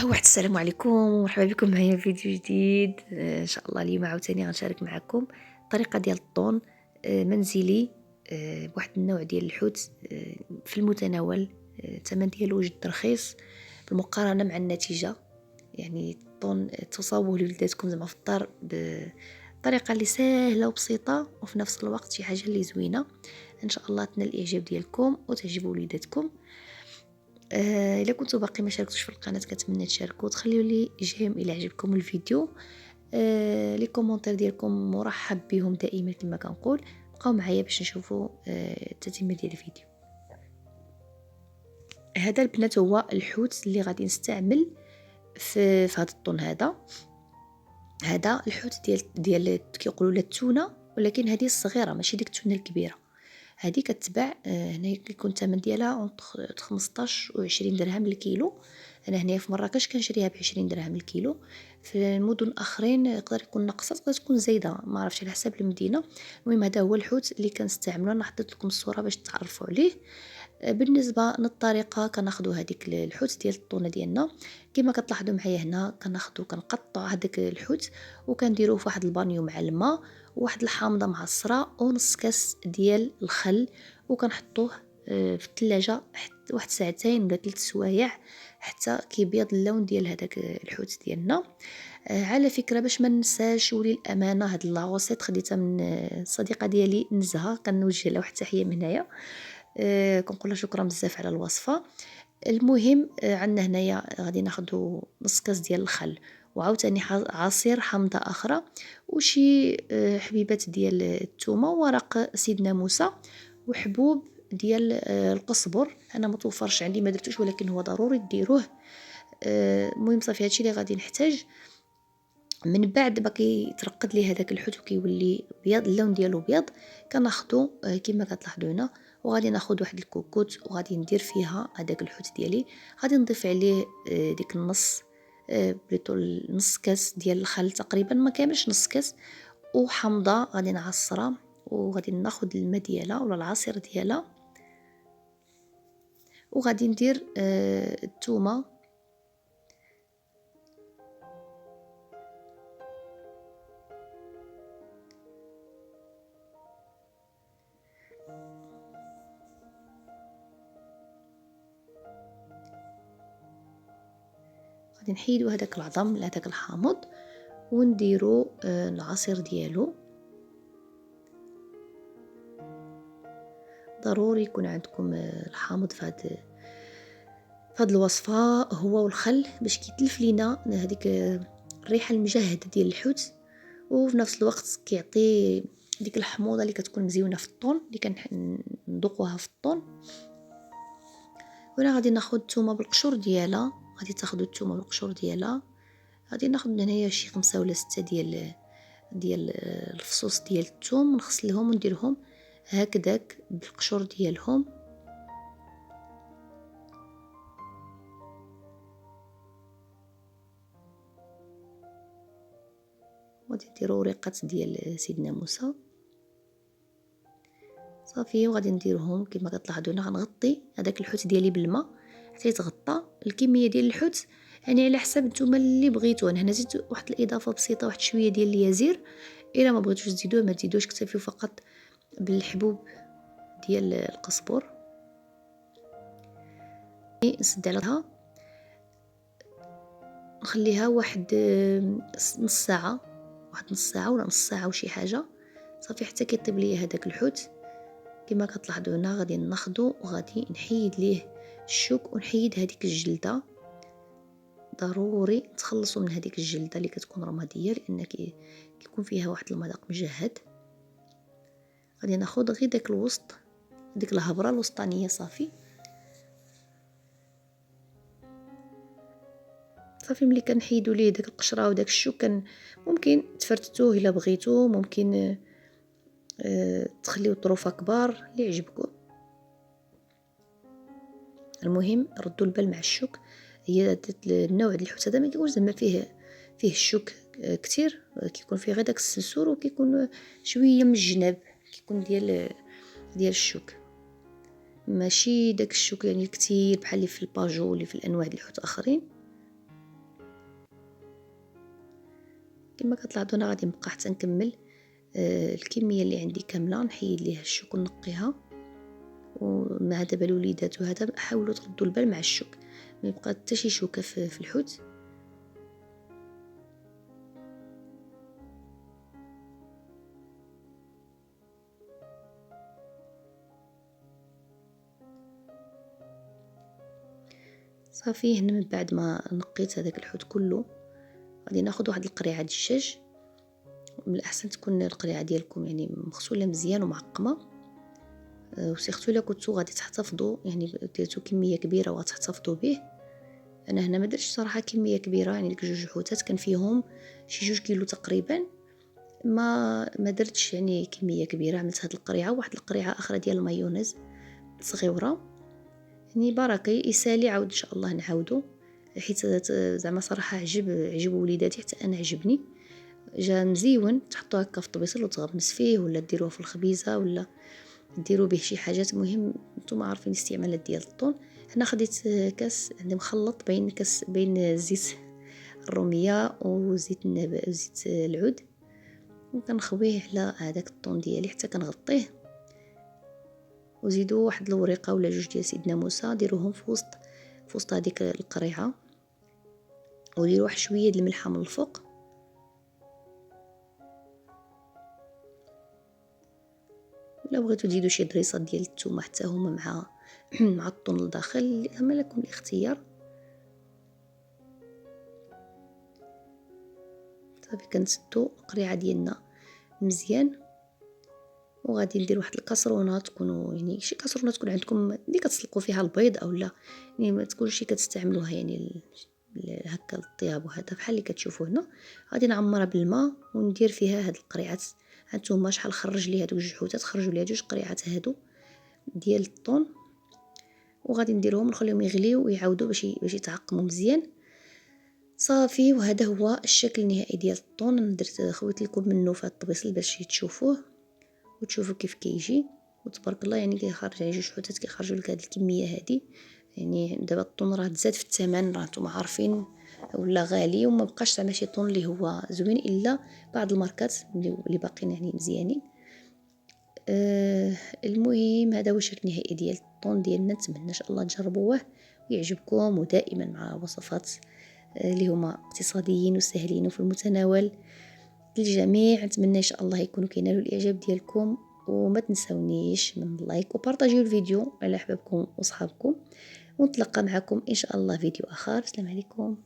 واحد السلام عليكم ومرحبا بكم معايا في فيديو جديد. ان شاء الله اليوم عاوتاني غنشارك معكم طريقه ديال الطون منزلي، بواحد النوع ديال الحوت في المتناول. الثمن ديالو جد رخيص بالمقارنه مع النتيجه. يعني الطون تصاوبوه لوليداتكم زعما في الدار بطريقه اللي سهله وبسيطه وفي نفس الوقت شي حاجه اللي زوينه. ان شاء الله تنال الاعجاب ديالكم وتعجبوا وليداتكم. الا كنتو باقي ما شاركتوش في القناه كنتمنى تشاركوا وتخليوا لي جيم الى عجبكم الفيديو. لي كومونتير ديالكم مرحب بهم دائما كما كنقول. بقاو معايا باش نشوفوا التتمه ديال الفيديو. هذا البنات هو الحوت اللي غادي نستعمل في هذا الطون. هذا الحوت ديال كيقولوا له التونه، ولكن هذه الصغيره ماشي ديك التونه الكبيره. هذه كتباع هنا كيكون الثمن ديالها 15 و 20 درهم الكيلو. انا هنا في مراكش كنشريها ب 20 درهم الكيلو. في المدن الاخرين يقدر يكون ناقصه، تقدر تكون زايده، ما عرفتش على حساب المدينه. المهم هذا هو الحوت اللي كنستعملو. انا حطيت لكم الصوره باش تعرفوا عليه. بالنسبه للطريقه كناخذوا هذيك الحوت ديال الطونه ديالنا كما كتلاحظوا معايا هنا. كنقطعوا هذاك الحوت وكنديروه في واحد البانيو مع الماء وواحد الحامضه معصره ونص كاس ديال الخل، وكنحطوه في الثلاجه حتى واحد ساعتين ولا 3 سوايع حتى كيبيض اللون ديال هذاك الحوت ديالنا. على فكره باش ما ننساش وللامانه هاد لاغوسيت خديتها من صديقه ديالي نزهه، كنوجه لها واحد التحيه من هنايا. كنقول لها شكرا بزاف على الوصفه. المهم عندنا هنايا غادي ناخذوا نص كاس ديال الخل وعاوتاني عصير حامضه اخرى وشي حبيبات ديال الثومه وورق سيدنا موسى وحبوب ديال القزبر. انا ما توفرش عندي ما درتوش ولكن هو ضروري ديروه. المهم صافي هادشي اللي غادي نحتاج. من بعد ما كيترقد لي هذاك الحوت وكيولي بيض اللون ديالو بيض كناخذو كما كتلاحظوا هنا. وغادي ناخذ واحد الكوكوت وغادي ندير فيها هذاك الحوت ديالي. غادي نضيف عليه ديك النص بليتو نص كاس ديال الخل تقريبا، ما كاملش نص كاس، وحامضه غادي نعصرها وغادي ناخذ الماء ديالها ولا العصير ديالها. وغادي ندير الثومه. غادي نحيدو هذاك العظم لهذاك الحامض ونديرو العصير ديالو. ضروري يكون عندكم الحامض في هاد الوصفه هو والخل باش كيتلف لينا هذيك الريحه المجهده ديال الحوت، وفي نفس الوقت كيعطي ديك الحموضه اللي كتكون مزيونه في الطون اللي كنذوقوها في الطون. وانا غادي ناخذ الثومه بالقشور ديالها. غادي تاخذوا الثومه بالقشور ديالها. غادي ناخذ هنايا شي 5 ولا 6 ديال الفصوص ديال الثوم ونغسلهم ونديرهم هكذاك بالقشور ديالهم. غادي نديرو وريقات ديال سيدنا موسى صافي. وغادي نديرهم كما كتلاحظوا هنا. غنغطي هذاك الحوت ديالي بالماء حتى يتغطى. الكميه ديال الحوت يعني على حسب نتوما اللي بغيتو. انا هنا زدت واحد الاضافه بسيطه، واحد شويه ديال اليازير. الا ما بغيتوش تزيدوه ما تزيدوش، اكتفيو فقط بالحبوب ديال القزبر. نسد عليها نخليها واحد نص ساعه، واحد نص ساعه ولا نص ساعه وشي حاجه صافي حتى كيطيب لي هذاك الحوت. كما كتلاحظوا هنا غادي ناخذو وغادي نحيد ليه الشوك ونحيد هذيك الجلده. ضروري تخلصوا من هذيك الجلده اللي كتكون رماديه لان كيكون فيها واحد المذاق مجهد. غادي ناخذ غير داك الوسط، ديك الهبره الوسطانيه صافي. صافي ملي كنحيدوا ليه داك القشره وداك الشوك ممكن تفرتوه الا بغيتو، ممكن تخليو طروفه كبار اللي يعجبكم. المهم ردوا البال مع الشوك. هي النوع ديال الحوت هذا ما كيكونش زعما فيه الشوك كتير، كيكون فيه غير داك السلسور وكيكون شويه من الجناب كيكون ديال الشوك، ماشي داك الشوك يعني كتير بحال اللي في الباجو اللي في الانواع ديال الحوت اخرين. كما كتلاحظوا انا غادي نبقى حتى نكمل الكميه اللي عندي كامله، نحيد ليها الشوك ونقيها. ومع دابا الوليدات وهذا حاولوا تردوا البال مع الشوك، ما يبقى حتى شي شوكه في الحوت. صافي هنا من بعد ما نقيت هذاك الحوت كله غادي ناخذ واحد القريعه دجاج. من الاحسن تكون القريعه ديالكم يعني مغسوله مزيان ومعقمه. وسيرتو الا كنتو غادي تحتفظوا يعني درتو كميه كبيره وغتحتفظوا به. انا هنا ما درتش صراحه كميه كبيره، يعني ديك جوج حوتات كان فيهم شي 2 كيلو تقريبا. ما درتش يعني كميه كبيره، عملت هاد القريعه وواحد القريعه اخرى ديال المايونيز صغيره. يعني بركه يسالي عاود ان شاء الله نعاودو، حيت زعما صراحه عجب وليداتي، حتى انا عجبني. جا مزيون تحطوه هكا في الطبيصل وتغمس فيه، ولا ديروه في الخبيزه، ولا ديروا به شي حاجات. مهم نتوما عارفين الاستعمالات ديال الطون. هنا خديت كاس عندي مخلط بين زيت الروميه وزيت زيت العود، وكنخويه على هذاك الطون ديالي حتى كنغطيه. وزيدوا واحد الوريقه ولا جوج ديال سيدنا موسى، ديروهم في وسط هذيك القريعه، وديروا واحد شويه د الملحه من الفوق. ولا بغيتو تزيدوا شي ضريصه ديال الثومه حتى هما مع مع الطون لداخل، اما لكم الاختيار. صافي كنسدو القريعه ديالنا مزيان، وغادي ندير واحد الكاسرونه تكونوا يعني شي كاسرونه تكون عندكم اللي كتسلقوا فيها البيض، اولا يعني ما تكونش كتستعملوها يعني هكا للطياب وهذا بحال اللي كتشوفوا هنا. غادي نعمرها بالماء وندير فيها هاد القريعات. هانتوما شحال خرج لي هادوك 2 حوتات، خرجوا لي 2 قريعات هادو ديال الطون. وغادي نديرهم نخليهم يغليو ويعاودوا باش يتعقموا مزيان. صافي وهذا هو الشكل النهائي ديال الطون. درت خويت لكم منه في الطبيصل باش تشوفوه وتشوفوا كيف كيجي. وتبارك الله يعني كيخرج يعني 2 حوتات كيخرجوا لك هذه الكميه هذه. يعني دابا الطون راه تزاد في الثمن، راه نتوما عارفين ولا غالي، وما بقاش زعما شي طون اللي هو زوين الا بعض الماركات اللي باقيين يعني مزيانين. المهم هذا هو الشكل النهائي ديال الطون ديالنا. نتمنى ان شاء الله تجربوه ويعجبكم، ودائما مع وصفات اللي هما اقتصاديين وسهلين وفي المتناول للجميع. نتمنى ان شاء الله يكونوا كينالوا الاعجاب ديالكم، وما تنسونيش من اللايك وبارطاجيو الفيديو على احبابكم وصحابكم. ونتلقى معكم ان شاء الله فيديو اخر. السلام عليكم.